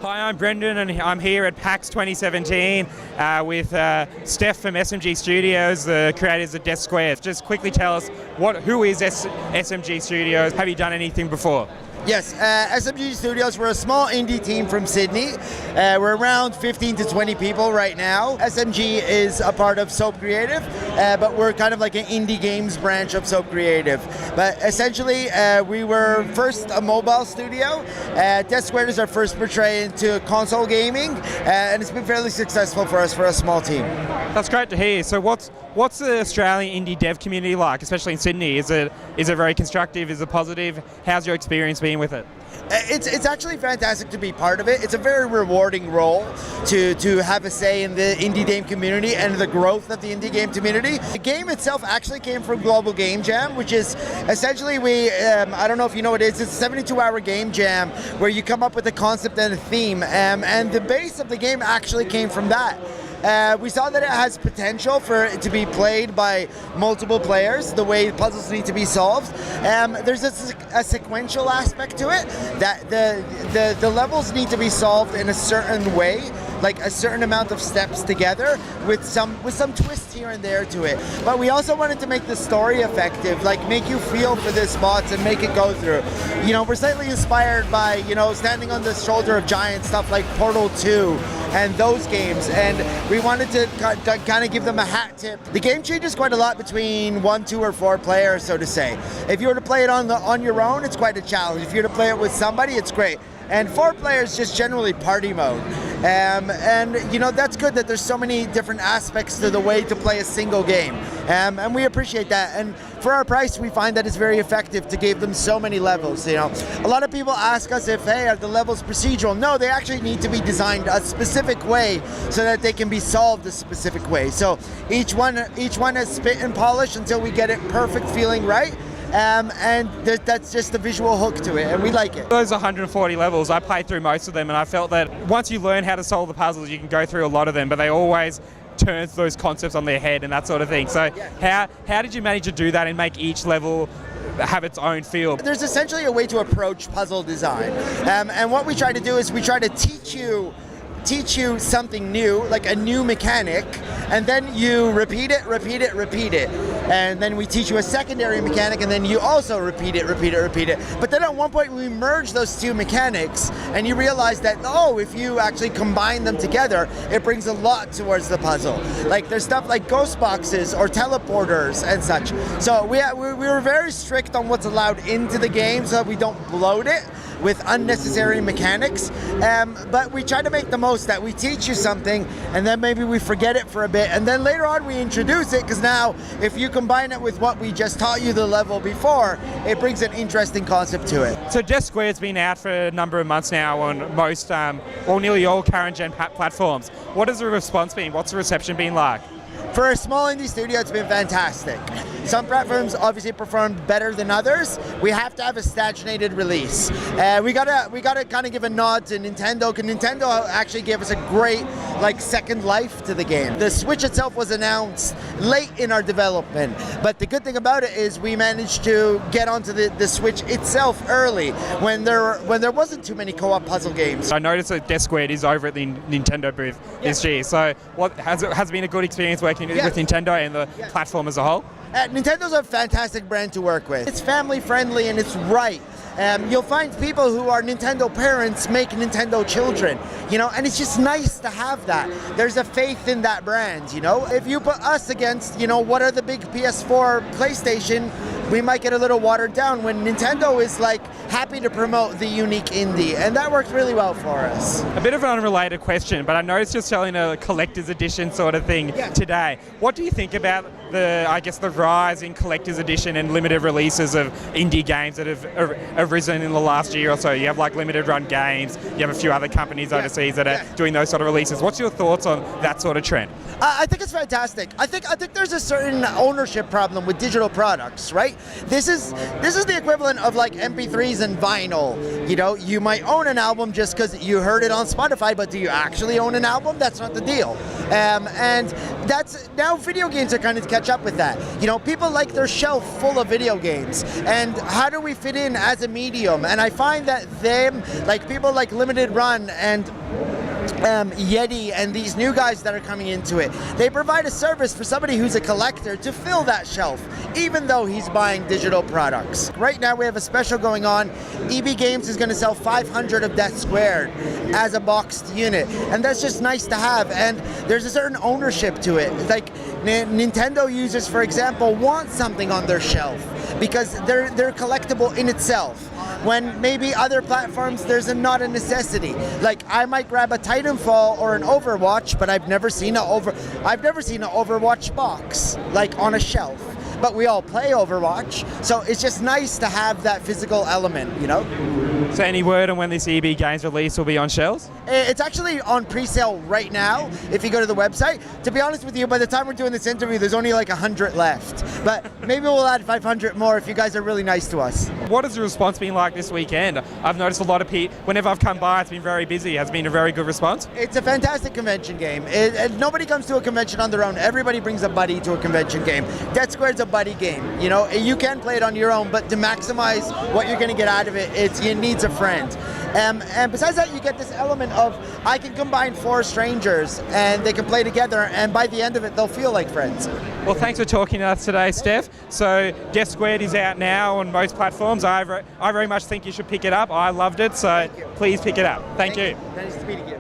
Hi, I'm Brendan and I'm here at PAX 2017 with Stef from SMG Studios, the creators of Death Squared. Just quickly tell us, who is SMG Studios? Have you done anything before? Yes, SMG Studios, we're a small indie team from Sydney. We're around 15 to 20 people right now. SMG is a part of Soap Creative, but we're kind of like an indie games branch of Soap Creative. But essentially, we were first a mobile studio. Death Squared is our first portray into console gaming, and it's been fairly successful for us for a small team. That's great to hear. So what's the Australian indie dev community like, especially in Sydney? Is it very constructive? Is it positive? How's your experience been with it? It's actually fantastic to be part of it. It's a very rewarding role to have a say in the indie game community and the growth of the indie game community. The game itself actually came from Global Game Jam, which is essentially I don't know if you know what it is, it's a 72-hour game jam where you come up with a concept and a theme, and the base of the game actually came from that. We saw that it has potential for it to be played by multiple players, the way puzzles need to be solved. There's a sequential aspect to it, that the levels need to be solved in a certain way, like a certain amount of steps together with some twists here and there to it. But we also wanted to make the story effective, like make you feel for the spots and make it go through. You know, we're slightly inspired by, standing on the shoulder of giants, stuff like Portal 2 and those games, and we wanted to kind of give them a hat tip. The game changes quite a lot between 1, 2, or 4 players, so to say. If you were to play it on your own, it's quite a challenge. If you were to play it with somebody, it's great. And 4 players just generally party mode. And that's good that there's so many different aspects to the way to play a single game. And we appreciate that. And for our price, we find that it's very effective to give them so many levels. A lot of people ask us if, hey, are the levels procedural? No, they actually need to be designed a specific way so that they can be solved a specific way. So each one has spit and polish until we get it perfect feeling right. And that's just the visual hook to it, and we like it. Those 140 levels, I played through most of them, and I felt that once you learn how to solve the puzzles, you can go through a lot of them, but they always turn those concepts on their head and that sort of thing. So how did you manage to do that and make each level have its own feel? There's essentially a way to approach puzzle design, and what we try to do is we try to teach you something new, like a new mechanic, and then you repeat it, and then we teach you a secondary mechanic, and then you also repeat it. But then at one point we merge those 2 mechanics, and you realize that, if you actually combine them together, it brings a lot towards the puzzle. Like there's stuff like ghost boxes or teleporters and such. So we were very strict on what's allowed into the game so that we don't bloat it with unnecessary mechanics, but we try to make the most that we teach you something and then maybe we forget it for a bit, and then later on we introduce it, because now if you combine it with what we just taught you the level before, it brings an interesting concept to it. So Death Squared's been out for a number of months now on most, or nearly all current gen platforms. What has the response been? What's the reception been like? For a small indie studio, it's been fantastic. Some platforms obviously performed better than others. We have to have a stagnated release. We gotta kind of give a nod to Nintendo, because Nintendo actually gave us a great second life to the game. The Switch itself was announced late in our development, but the good thing about it is we managed to get onto the Switch itself early when there wasn't too many co-op puzzle games. I noticed that Death Squared is over at the Nintendo booth this year. So what has it been a good experience working with Nintendo and the platform as a whole? Nintendo's a fantastic brand to work with. It's family friendly and it's right. You'll find people who are Nintendo parents make Nintendo children, and it's just nice to have that. There's a faith in that brand, If you put us against, what are the big PS4, PlayStation, we might get a little watered down, when Nintendo is happy to promote the unique indie, and that worked really well for us. A bit of an unrelated question, but I noticed you're selling a collector's edition sort of thing today. What do you think about the rise in collector's edition and limited releases of indie games that have risen in the last year or so? You have limited run games, you have a few other companies overseas that are doing those sort of releases. What's your thoughts on that sort of trend? I think it's fantastic. I think there's a certain ownership problem with digital products, right? This is the equivalent of MP3s than vinyl. You know, you might own an album just because you heard it on Spotify, but do you actually own an album? That's not the deal. And that's now video games are kind of catch up with that. You know, people like their shelf full of video games, and how do we fit in as a medium? And I find that them, like people like Limited Run and Yeti and these new guys that are coming into it, they provide a service for somebody who's a collector to fill that shelf, even though he's buying digital products. Right now we have a special going on. EB Games is going to sell 500 of Death Squared as a boxed unit, and that's just nice to have, and there's a certain ownership to it. Like Nintendo users, for example, want something on their shelf because they're collectible in itself, when maybe other platforms there's not a necessity. Like I might grab a Titanfall or an Overwatch, but I've never seen an Overwatch box like on a shelf. But we all play Overwatch, so it's just nice to have that physical element, you know? So any word on when this EB Games release will be on shelves? It's actually on pre-sale right now, if you go to the website. To be honest with you, by the time we're doing this interview, there's only like 100 left. But maybe we'll add 500 more if you guys are really nice to us. What has the response been like this weekend? I've noticed a lot of people, whenever I've come by, it's been very busy. Has it been a very good response? It's a fantastic convention game. Nobody comes to a convention on their own. Everybody brings a buddy to a convention game. Death Squared's a buddy game. You know, you can play it on your own, but to maximize what you're going to get out of it, you need a friend. And besides that, you get this element of I can combine 4 strangers and they can play together, and by the end of it, they'll feel like friends. Well, thanks for talking to us today, Stef. So Death Squared is out now on most platforms. I very much think you should pick it up. I loved it, so please pick it up. Thank you. Nice to meet you.